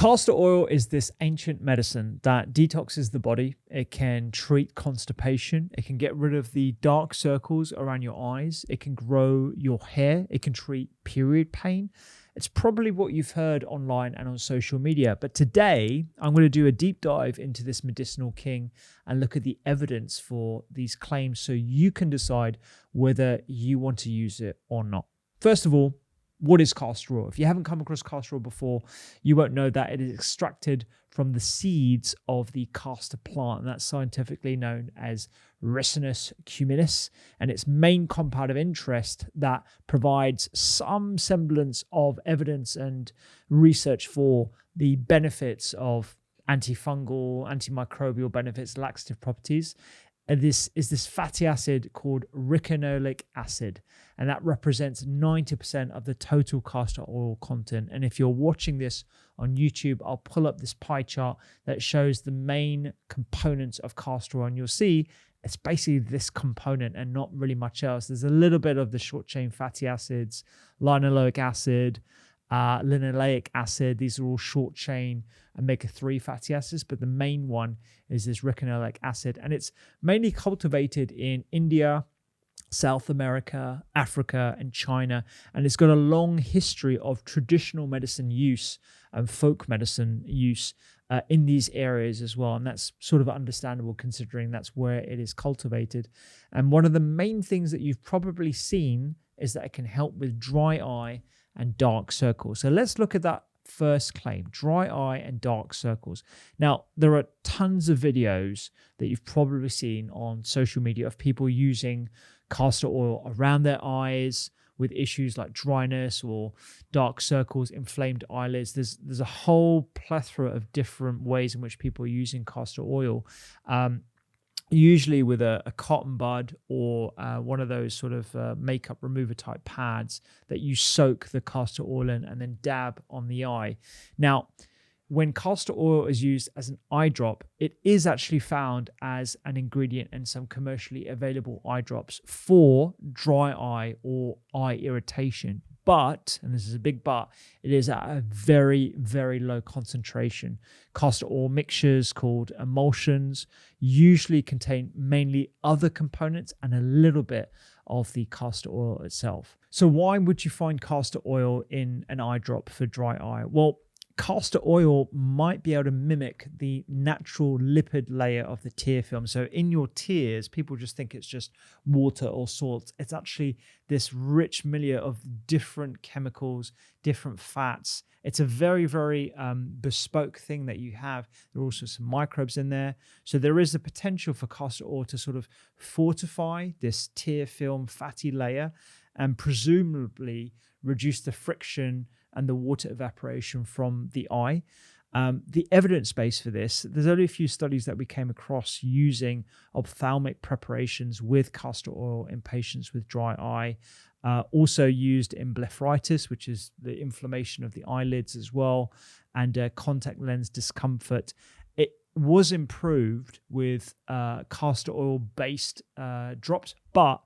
Castor oil is this ancient medicine that detoxes the body. It can treat constipation. It can get rid of the dark circles around your eyes. It can grow your hair. It can treat period pain. It's probably what you've heard online and on social media. But today, I'm going to do a deep dive into this medicinal king and look at the evidence for these claims so you can decide whether you want to use it or not. First of all, what is castor oil? If you haven't come across castor oil before, you won't know that it is extracted from the seeds of the castor plant, and that's scientifically known as Ricinus cuminis, and its main compound of interest that provides some semblance of evidence and research for the benefits of antifungal, antimicrobial benefits, laxative properties. And this is this fatty acid called ricinoleic acid, and that represents 90% of the total castor oil content. And if you're watching this on YouTube, I'll pull up this pie chart that shows the main components of castor oil, and you'll see it's basically this component and not really much else. There's a little bit of the short chain fatty acids, linoleic acid, linoleic acid. These are all short chain omega-3 fatty acids, but the main one is this ricinoleic acid, and it's mainly cultivated in India, South America, Africa, and China, and it's got a long history of traditional medicine use and folk medicine use in these areas as well, and that's sort of understandable considering that's where it is cultivated. And one of the main things that you've probably seen is that it can help with dry eye and dark circles. So let's look at that first claim, dry eye and dark circles. Now, there are tons of videos that you've probably seen on social media of people using castor oil around their eyes with issues like dryness or dark circles, inflamed eyelids. There's a whole plethora of different ways in which people are using castor oil. Usually with a cotton bud or one of those sort of makeup remover type pads that you soak the castor oil in and then dab on the eye. Now, when castor oil is used as an eye drop, it is actually found as an ingredient in some commercially available eye drops for dry eye or eye irritation. But, and this is a big but, it is at a very, very low concentration. Castor oil mixtures called emulsions usually contain mainly other components and a little bit of the castor oil itself. So why would you find castor oil in an eye drop for dry eye? Well, castor oil might be able to mimic the natural lipid layer of the tear film. So in your tears, people just think it's just water or salt. It's actually this rich milieu of different chemicals, different fats. It's a very, very bespoke thing that you have. There are also some microbes in there. So there is the potential for castor oil to sort of fortify this tear film fatty layer and presumably reduce the friction and the water evaporation from the eye. The evidence base for this, there's only a few studies that we came across using ophthalmic preparations with castor oil in patients with dry eye, also used in blepharitis, which is the inflammation of the eyelids as well, and contact lens discomfort. It was improved with castor oil based drops, but,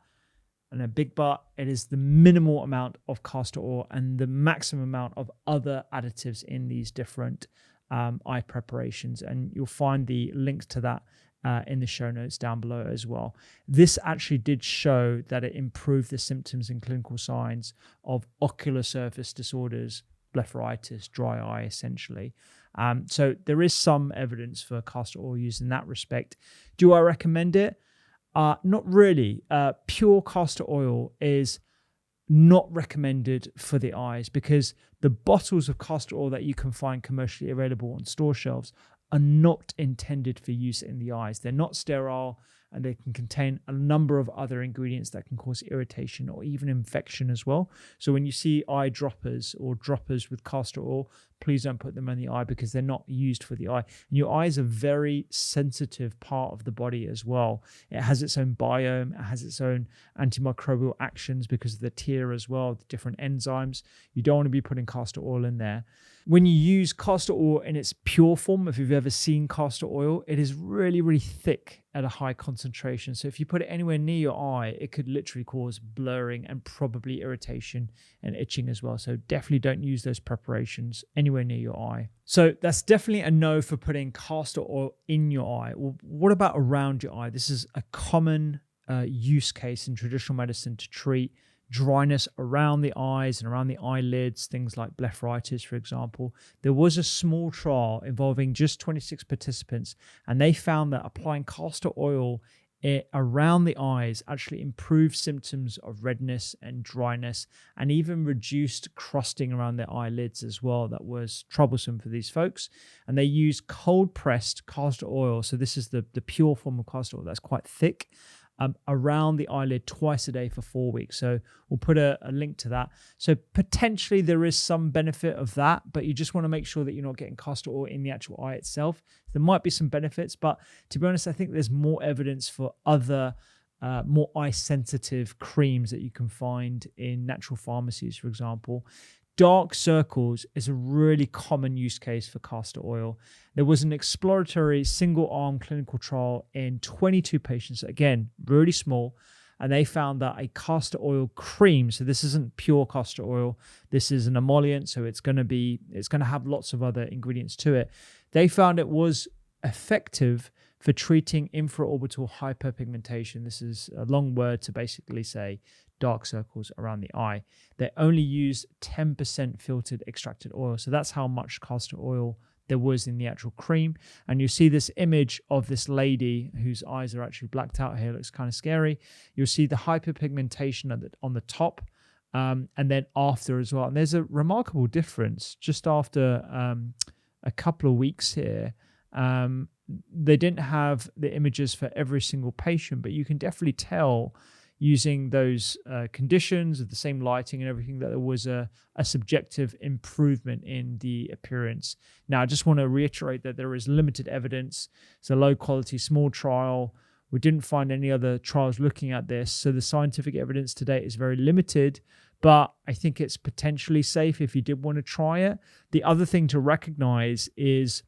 and a big but, it is the minimal amount of castor oil and the maximum amount of other additives in these different eye preparations. And you'll find the links to that in the show notes down below as well. This actually did show that it improved the symptoms and clinical signs of ocular surface disorders, blepharitis, dry eye, essentially. So there is some evidence for castor oil use in that respect. Do I recommend it? Not really. Pure castor oil is not recommended for the eyes because the bottles of castor oil that you can find commercially available on store shelves are not intended for use in the eyes. They're not sterile, and they can contain a number of other ingredients that can cause irritation or even infection as well. So when you see eye droppers or droppers with castor oil, please don't put them on the eye because they're not used for the eye. And your eye is a very sensitive part of the body as well. It has its own biome, it has its own antimicrobial actions because of the tear as well, the different enzymes. You don't want to be putting castor oil in there. When you use castor oil in its pure form, if you've ever seen castor oil, it is really, really thick at a high concentration. So if you put it anywhere near your eye, it could literally cause blurring and probably irritation and itching as well. So definitely don't use those preparations anywhere near your eye. So that's definitely a no for putting castor oil in your eye. Well, what about around your eye? This is a common use case in traditional medicine to treat dryness around the eyes and around the eyelids, things like blepharitis, for example. There was a small trial involving just 26 participants, and they found that applying castor oil around the eyes actually improved symptoms of redness and dryness, and even reduced crusting around their eyelids as well. That was troublesome for these folks. And they used cold pressed castor oil. So this is the pure form of castor oil that's quite thick, around the eyelid twice a day for 4 weeks. So we'll put a link to that. So potentially there is some benefit of that, but you just want to make sure that you're not getting castor oil in the actual eye itself. There might be some benefits, but to be honest, I think there's more evidence for other more eye sensitive creams that you can find in natural pharmacies, for example. Dark circles is a really common use case for castor oil. There was an exploratory single-arm clinical trial in 22 patients, again, really small, and they found that a castor oil cream, so this isn't pure castor oil, this is an emollient, so it's going to have lots of other ingredients to it. They found it was effective for treating infraorbital hyperpigmentation. This is a long word to basically say dark circles around the eye. They only used 10% filtered extracted oil. So that's how much castor oil there was in the actual cream. And you see this image of this lady whose eyes are actually blacked out here. It looks kind of scary. You'll see the hyperpigmentation on the top, and then after as well. And there's a remarkable difference just after a couple of weeks here. They didn't have the images for every single patient, but you can definitely tell using those conditions of the same lighting and everything that there was a subjective improvement in the appearance. Now, I just want to reiterate that there is limited evidence. It's a low quality, small trial. We didn't find any other trials looking at this. So the scientific evidence to date is very limited, but I think it's potentially safe if you did want to try it. The other thing to recognize is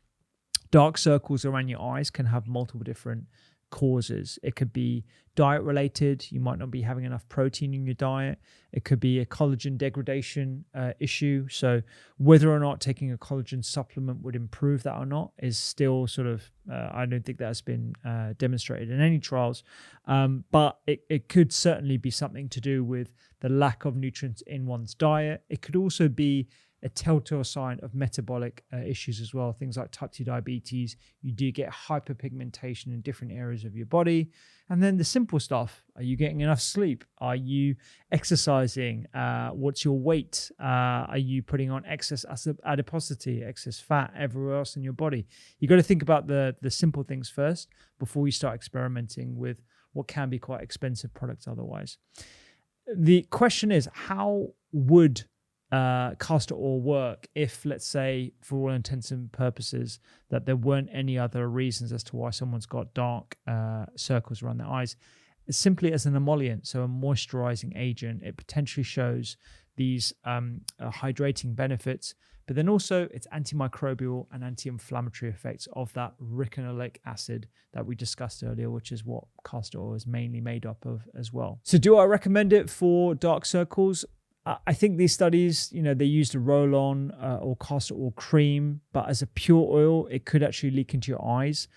dark circles around your eyes can have multiple different causes. It could be diet related. You might not be having enough protein in your diet. It could be a collagen degradation issue. So whether or not taking a collagen supplement would improve that or not is still sort of, I don't think that's been demonstrated in any trials. But it could certainly be something to do with the lack of nutrients in one's diet. It could also be a telltale sign of metabolic issues as well. Things like type 2 diabetes, you do get hyperpigmentation in different areas of your body. And then the simple stuff, are you getting enough sleep? Are you exercising? What's your weight? Are you putting on excess adiposity, excess fat everywhere else in your body? You got to think about the simple things first before you start experimenting with what can be quite expensive products otherwise. The question is, how would castor oil work if, let's say, for all intents and purposes, that there weren't any other reasons as to why someone's got dark circles around their eyes? It's simply as an emollient, so a moisturizing agent. It potentially shows these hydrating benefits, but then also its antimicrobial and anti-inflammatory effects of that ricinoleic acid that we discussed earlier, which is what castor oil is mainly made up of as well. So do I recommend it for dark circles? I think these studies, they used a roll-on or castor oil cream, but as a pure oil, it could actually leak into your eyes.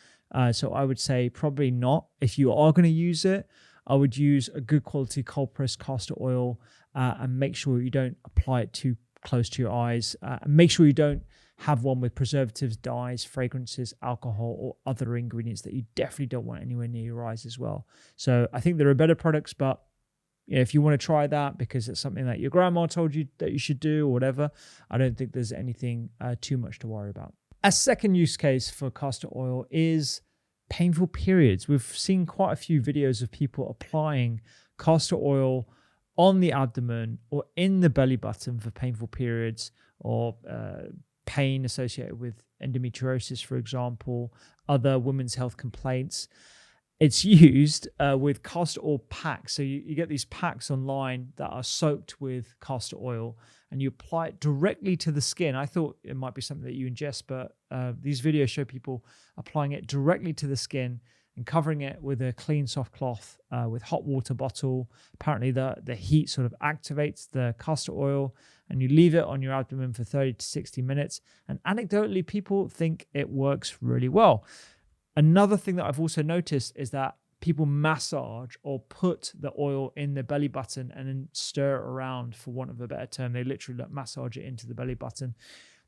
So I would say probably not. If you are going to use it, I would use a good quality cold-pressed castor oil and make sure you don't apply it too close to your eyes. And make sure you don't have one with preservatives, dyes, fragrances, alcohol, or other ingredients that you definitely don't want anywhere near your eyes as well. So I think there are better products, but if you want to try that because it's something that your grandma told you that you should do or whatever, I don't think there's anything too much to worry about. A second use case for castor oil is painful periods. We've seen quite a few videos of people applying castor oil on the abdomen or in the belly button for painful periods or pain associated with endometriosis, for example, other women's health complaints. It's used with castor oil packs. So you get these packs online that are soaked with castor oil, and you apply it directly to the skin. I thought it might be something that you ingest, but these videos show people applying it directly to the skin and covering it with a clean, soft cloth with hot water bottle. Apparently the heat sort of activates the castor oil, and you leave it on your abdomen for 30 to 60 minutes. And anecdotally, people think it works really well. Another thing that I've also noticed is that people massage or put the oil in the belly button and then stir it around, for want of a better term. They literally massage it into the belly button.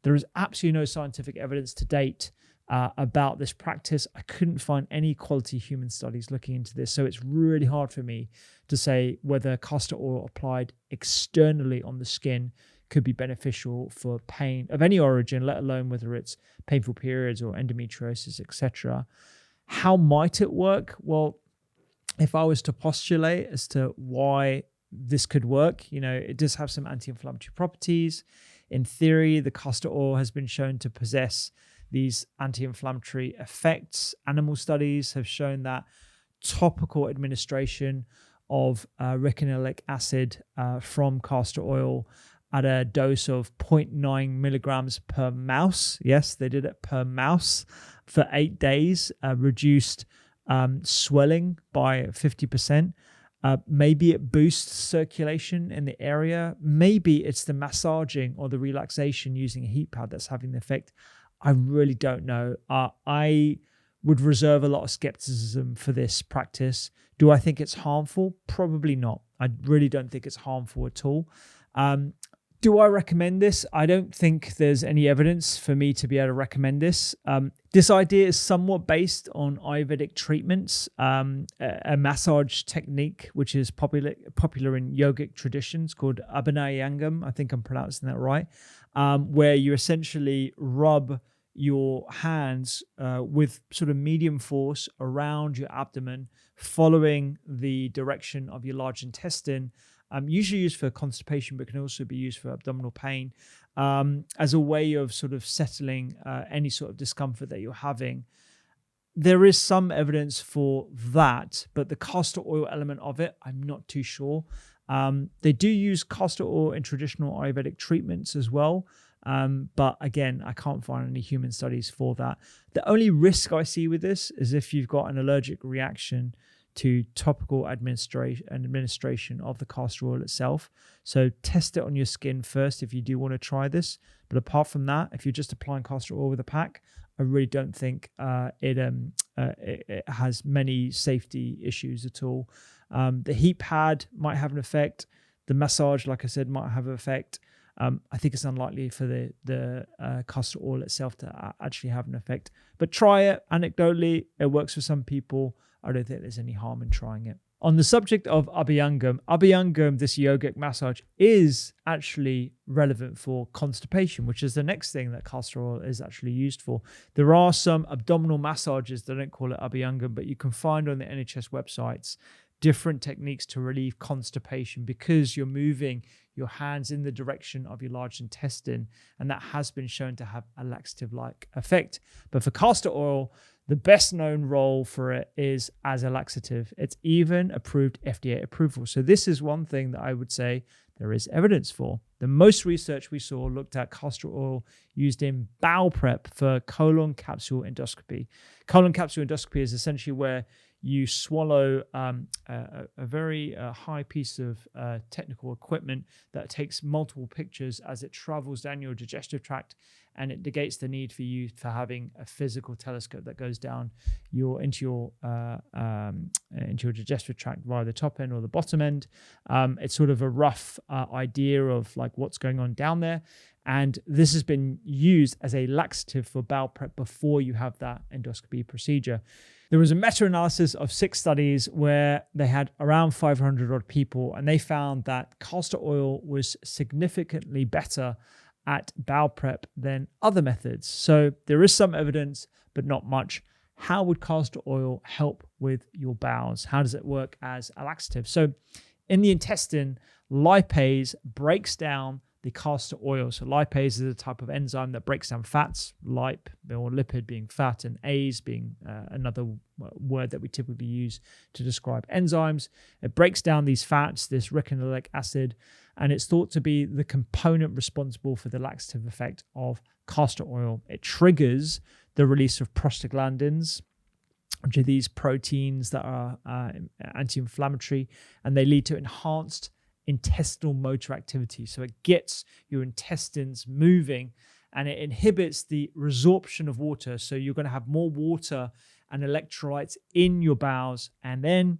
There is absolutely no scientific evidence to date about this practice. I couldn't find any quality human studies looking into this. So it's really hard for me to say whether castor oil applied externally on the skin could be beneficial for pain of any origin, let alone whether it's painful periods or endometriosis, etc. How might it work? Well, if I was to postulate as to why this could work, it does have some anti-inflammatory properties. In theory, the castor oil has been shown to possess these anti-inflammatory effects. Animal studies have shown that topical administration of recanoic acid from castor oil at a dose of 0.9 milligrams per mouse. Yes, they did it per mouse for 8 days, reduced swelling by 50%. Maybe it boosts circulation in the area. Maybe it's the massaging or the relaxation using a heat pad that's having the effect. I really don't know. I would reserve a lot of skepticism for this practice. Do I think it's harmful? Probably not. I really don't think it's harmful at all. Do I recommend this? I don't think there's any evidence for me to be able to recommend this. This idea is somewhat based on Ayurvedic treatments, a massage technique which is popular in yogic traditions called Abhinayangam. I think I'm pronouncing that right, where you essentially rub your hands with sort of medium force around your abdomen, following the direction of your large intestine. Usually used for constipation, but can also be used for abdominal pain, as a way of sort of settling any sort of discomfort that you're having. There is some evidence for that, but the castor oil element of it, I'm not too sure. They do use castor oil in traditional Ayurvedic treatments as well. But again, I can't find any human studies for that. The only risk I see with this is if you've got an allergic reaction to topical administration of the castor oil itself. So test it on your skin first if you do want to try this. But apart from that, if you're just applying castor oil with a pack, I really don't think it has many safety issues at all. The heat pad might have an effect. The massage, like I said, might have an effect. I think it's unlikely for the castor oil itself to actually have an effect. But try it. Anecdotally, it works for some people. I don't think there's any harm in trying it. On the subject of Abhyangam, this yogic massage, is actually relevant for constipation, which is the next thing that castor oil is actually used for. There are some abdominal massages, they don't call it Abhyangam, but you can find on the NHS websites different techniques to relieve constipation because you're moving your hands in the direction of your large intestine, and that has been shown to have a laxative-like effect. But for castor oil, the best known role for it is as a laxative. It's even approved FDA approval. So this is one thing that I would say there is evidence for. The most research we saw looked at castor oil used in bowel prep for colon capsule endoscopy. Colon capsule endoscopy is essentially where you swallow a very high piece of technical equipment that takes multiple pictures as it travels down your digestive tract, and it negates the need for you for having a physical telescope that goes down into your digestive tract via the top end or the bottom end. It's sort of a rough idea of like what's going on down there. And this has been used as a laxative for bowel prep before you have that endoscopy procedure. There was a meta-analysis of 6 studies where they had around 500 odd people, and they found that castor oil was significantly better at bowel prep than other methods. So there is some evidence, but not much. How would castor oil help with your bowels? How does it work as a laxative? So in the intestine, lipase breaks down the castor oil. So lipase is a type of enzyme that breaks down fats, lip or lipid being fat, and ase being another word that we typically use to describe enzymes. It breaks down these fats, this recanoic acid, and it's thought to be the component responsible for the laxative effect of castor oil. It triggers the release of prostaglandins, which are these proteins that are anti-inflammatory, and they lead to enhanced intestinal motor activity. So it gets your intestines moving, and it inhibits the resorption of water. So you're going to have more water and electrolytes in your bowels, and then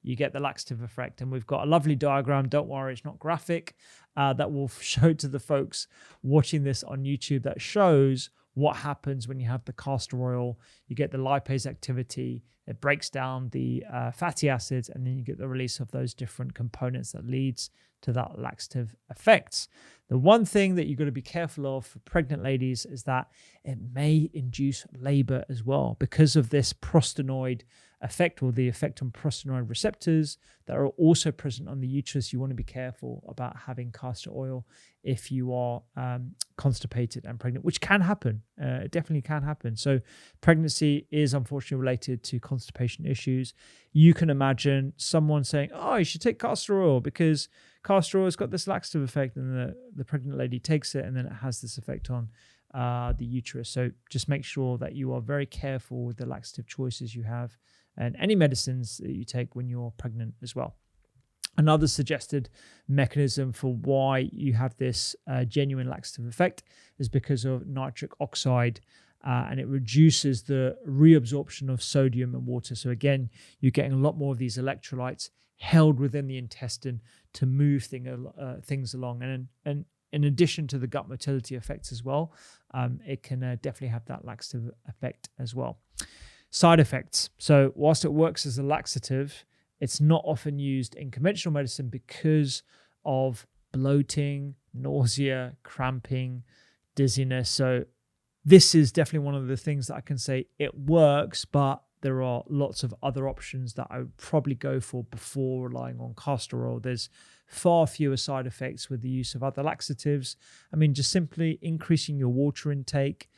you get the laxative effect. And we've got a lovely diagram. Don't worry, it's not graphic. That will show to the folks watching this on YouTube, that shows what happens when you have the castor oil. You get the lipase activity, it breaks down the fatty acids, and then you get the release of those different components that leads to that laxative effects. The one thing that you've got to be careful of for pregnant ladies is that it may induce labor as well, because of this prostanoid effect, or the effect on prostanoid receptors that are also present on the uterus. You want to be careful about having castor oil if you are constipated and pregnant, which can happen. It definitely can happen. So pregnancy is unfortunately related to constipation issues. You can imagine someone saying, oh, you should take castor oil because castor oil has got this laxative effect, and the pregnant lady takes it, and then it has this effect on the uterus. So just make sure that you are very careful with the laxative choices you have and any medicines that you take when you're pregnant as well. Another suggested mechanism for why you have this genuine laxative effect is because of nitric oxide, and it reduces the reabsorption of sodium and water. So again, you're getting a lot more of these electrolytes held within the intestine to move things along. And in addition to the gut motility effects as well, it can definitely have that laxative effect as well. Side effects. So whilst it works as a laxative, it's not often used in conventional medicine because of bloating, nausea, cramping, dizziness. So this is definitely one of the things that I can say it works, but there are lots of other options that I would probably go for before relying on castor oil. There's far fewer side effects with the use of other laxatives. I mean, just simply increasing your water intake,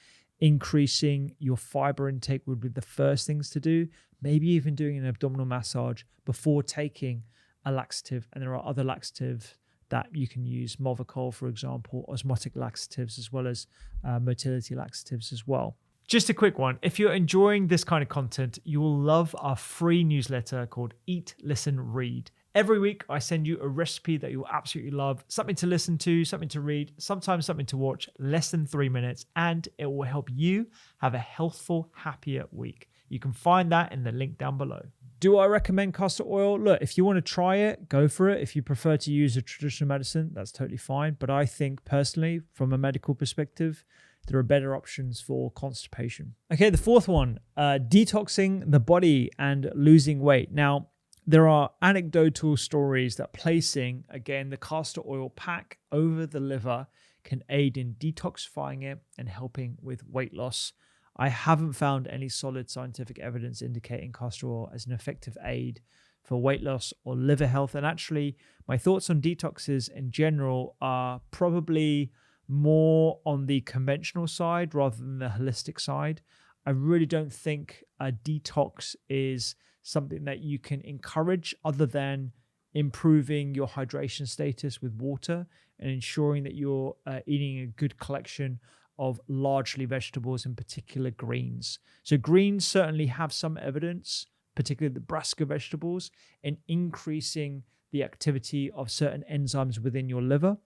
increasing your fiber intake would be the first things to do. Maybe even doing an abdominal massage before taking a laxative. And there are other laxatives that you can use, Movicol, for example, osmotic laxatives, as well as motility laxatives as well. Just a quick one. If you're enjoying this kind of content, you will love our free newsletter called Eat, Listen, Read. Every week, I send you a recipe that you'll absolutely love, something to listen to, something to read, sometimes something to watch, less than 3 minutes, and it will help you have a healthful, happier week. You can find that in the link down below. Do I recommend castor oil? Look, if you want to try it, go for it. If you prefer to use a traditional medicine, that's totally fine. But I think personally, from a medical perspective, there are better options for constipation. Okay, the fourth one, detoxing the body and losing weight. Now, there are anecdotal stories that placing, again, the castor oil pack over the liver can aid in detoxifying it and helping with weight loss. I haven't found any solid scientific evidence indicating castor oil as an effective aid for weight loss or liver health. And actually, my thoughts on detoxes in general are probably more on the conventional side rather than the holistic side. I really don't think a detox is something that you can encourage other than improving your hydration status with water and ensuring that you're eating a good collection of largely vegetables, in particular greens. So greens certainly have some evidence, particularly the brassica vegetables, in increasing the activity of certain enzymes within your liver.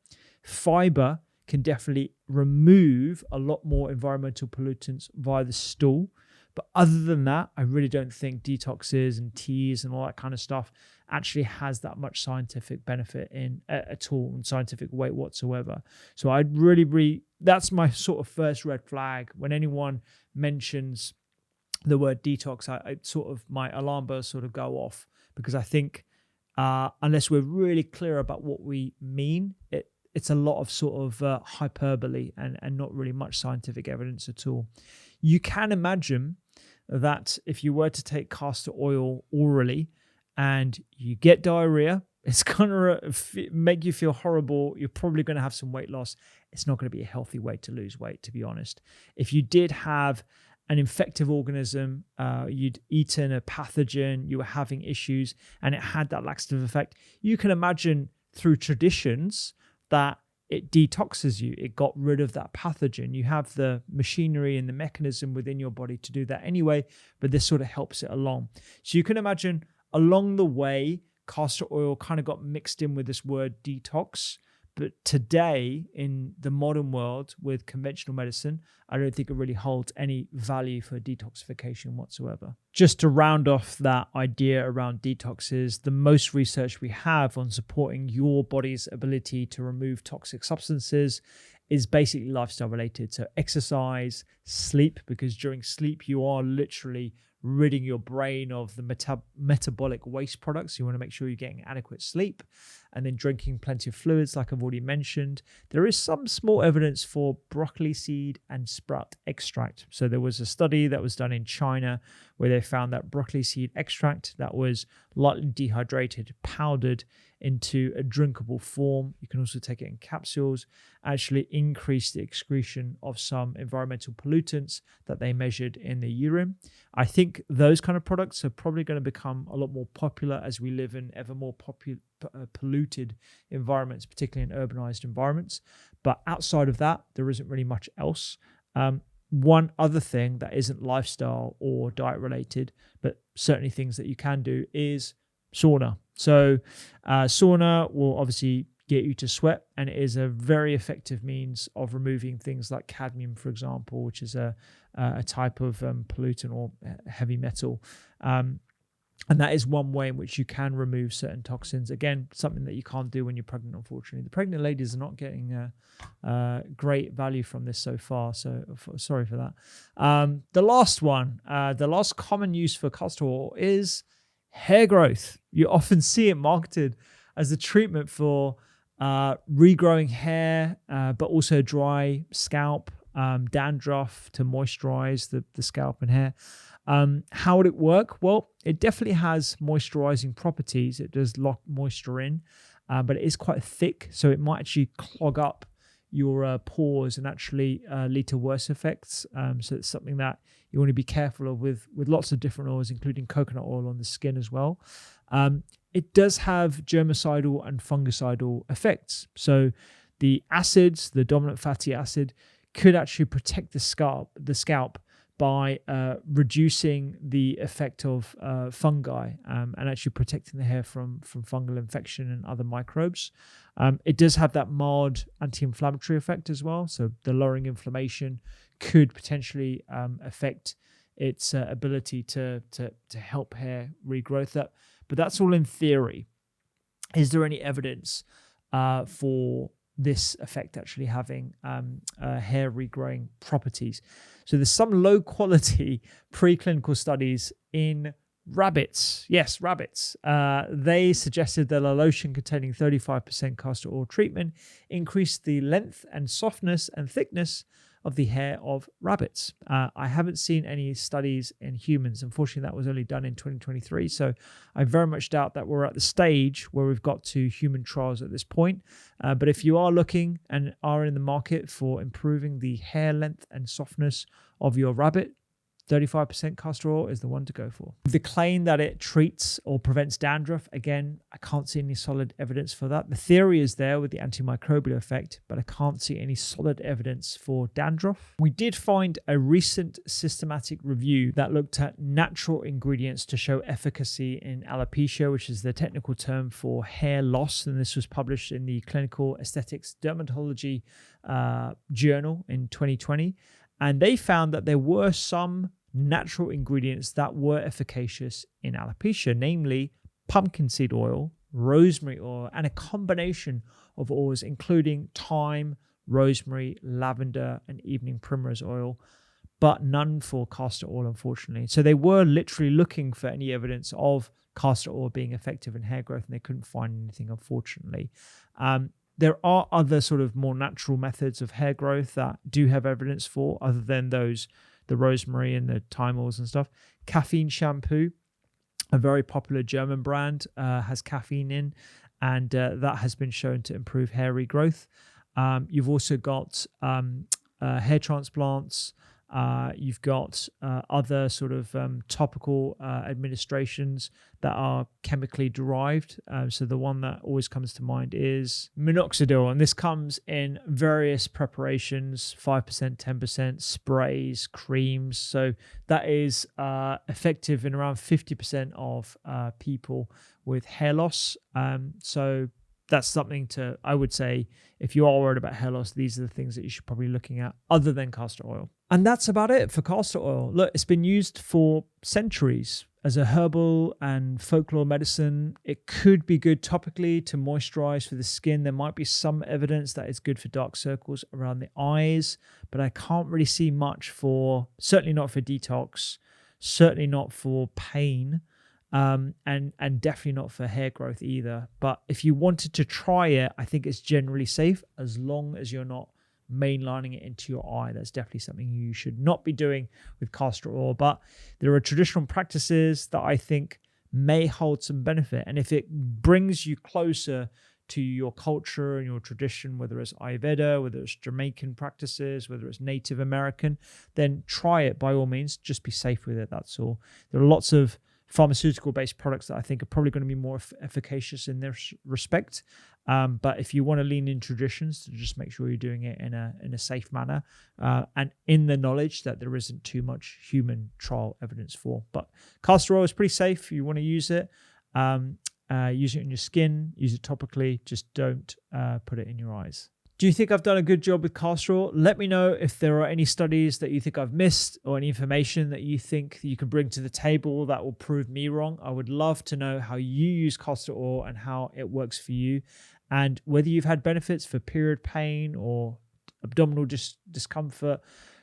Fiber can definitely remove a lot more environmental pollutants via the stool. But other than that, I really don't think detoxes and teas and all that kind of stuff actually has that much scientific benefit in at all, in scientific weight whatsoever. So I'd really, that's my sort of first red flag. When anyone mentions the word detox, I sort of, my alarm bells sort of go off, because I think unless we're really clear about what we mean, it's a lot of sort of hyperbole and not really much scientific evidence at all. You can imagine that if you were to take castor oil orally and you get diarrhea It's going to make you feel horrible. You're probably going to have some weight loss. It's not going to be a healthy way to lose weight, to be honest. If you did have an infective organism, you'd eaten a pathogen, you were having issues, and it had that laxative effect, you can imagine through traditions that it detoxes you. It got rid of that pathogen. You have the machinery and the mechanism within your body to do that anyway, but this sort of helps it along. So you can imagine along the way, castor oil kind of got mixed in with this word detox. But today, in the modern world with conventional medicine, I don't think it really holds any value for detoxification whatsoever. Just to round off that idea around detoxes, the most research we have on supporting your body's ability to remove toxic substances is basically lifestyle related. So exercise, sleep, because during sleep, you are literally ridding your brain of the metabolic waste products. You want to make sure you're getting adequate sleep, and then drinking plenty of fluids, like I've already mentioned. There is some small evidence for broccoli seed and sprout extract. So there was a study that was done in China where they found that broccoli seed extract that was lightly dehydrated, powdered into a drinkable form. You can also take it in capsules, actually increase the excretion of some environmental pollutants that they measured in the urine. I think those kind of products are probably going to become a lot more popular as we live in ever more polluted environments, particularly in urbanized environments. But outside of that, there isn't really much else. One other thing that isn't lifestyle or diet related, but certainly things that you can do, is sauna. So sauna will obviously get you to sweat, and it is a very effective means of removing things like cadmium, for example, which is a type of pollutant or heavy metal. And that is one way in which you can remove certain toxins. Again, something that you can't do when you're pregnant, unfortunately. The pregnant ladies are not getting great value from this so far, so sorry for that. The last one, the last common use for castor oil is hair growth. You often see it marketed as a treatment for regrowing hair, but also dry scalp, dandruff, to moisturize the scalp and hair. How would it work? Well, it definitely has moisturizing properties. It does lock moisture in, but it is quite thick, so it might actually clog up your pores and actually lead to worse effects. So it's something that you want to be careful of with lots of different oils, including coconut oil on the skin as well. It does have germicidal and fungicidal effects. So the acids, the dominant fatty acid, could actually protect the scalp by reducing the effect of fungi and actually protecting the hair from fungal infection and other microbes. It does have that mild anti-inflammatory effect as well. So the lowering inflammation could potentially affect its ability to help hair regrowth up. But that's all in theory. Is there any evidence for this effect actually having hair regrowing properties? So there's some low quality preclinical studies in rabbits. Yes, rabbits. They suggested that a lotion containing 35% castor oil treatment increased the length and softness and thickness of the hair of rabbits. I haven't seen any studies in humans. Unfortunately, that was only done in 2023. So I very much doubt that we're at the stage where we've got to human trials at this point. But if you are looking and are in the market for improving the hair length and softness of your rabbit, 35% castor oil is the one to go for. The claim that it treats or prevents dandruff, again, I can't see any solid evidence for that. The theory is there with the antimicrobial effect, but I can't see any solid evidence for dandruff. We did find a recent systematic review that looked at natural ingredients to show efficacy in alopecia, which is the technical term for hair loss. And this was published in the Clinical Aesthetics Dermatology journal in 2020. And they found that there were some natural ingredients that were efficacious in alopecia, namely pumpkin seed oil, rosemary oil, and a combination of oils, including thyme, rosemary, lavender, and evening primrose oil, but none for castor oil, unfortunately. So they were literally looking for any evidence of castor oil being effective in hair growth, and they couldn't find anything, unfortunately. There are other sort of more natural methods of hair growth that do have evidence for, other than those, the rosemary and the thyme oils and stuff. Caffeine shampoo, a very popular German brand, has caffeine in. and that has been shown to improve hair regrowth. You've also got hair transplants. You've got other sort of topical administrations that are chemically derived. So the one that always comes to mind is minoxidil, and this comes in various preparations, 5%, 10%, sprays, creams. So that is effective in around 50% of people with hair loss. So that's something to, I would say, if you are worried about hair loss, these are the things that you should probably be looking at other than castor oil. And that's about it for castor oil. Look, it's been used for centuries as a herbal and folklore medicine. It could be good topically to moisturize for the skin. There might be some evidence that it's good for dark circles around the eyes, but I can't really see much for, certainly not for detox, certainly not for pain. And definitely not for hair growth either. But if you wanted to try it, I think it's generally safe as long as you're not mainlining it into your eye. That's definitely something you should not be doing with castor oil. But there are traditional practices that I think may hold some benefit. And if it brings you closer to your culture and your tradition, whether it's Ayurveda, whether it's Jamaican practices, whether it's Native American, then try it by all means. Just be safe with it, that's all. There are lots of pharmaceutical-based products that I think are probably going to be more efficacious in this respect. But if you want to lean in traditions, just make sure you're doing it in a safe manner and in the knowledge that there isn't too much human trial evidence for. But castor oil is pretty safe. You want to use it. Use it in your skin. Use it topically. Just don't put it in your eyes. Do you think I've done a good job with castor oil? Let me know if there are any studies that you think I've missed or any information that you think you can bring to the table that will prove me wrong. I would love to know how you use castor oil and how it works for you, and whether you've had benefits for period pain or abdominal discomfort,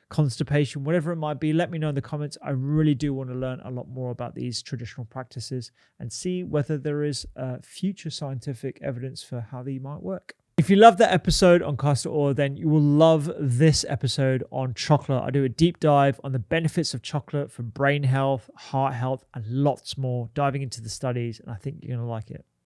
constipation, whatever it might be. Let me know in the comments. I really do want to learn a lot more about these traditional practices and see whether there is future scientific evidence for how they might work. If you love that episode on castor oil, then you will love this episode on chocolate. I do a deep dive on the benefits of chocolate for brain health, heart health, and lots more, diving into the studies, and I think you're going to like it.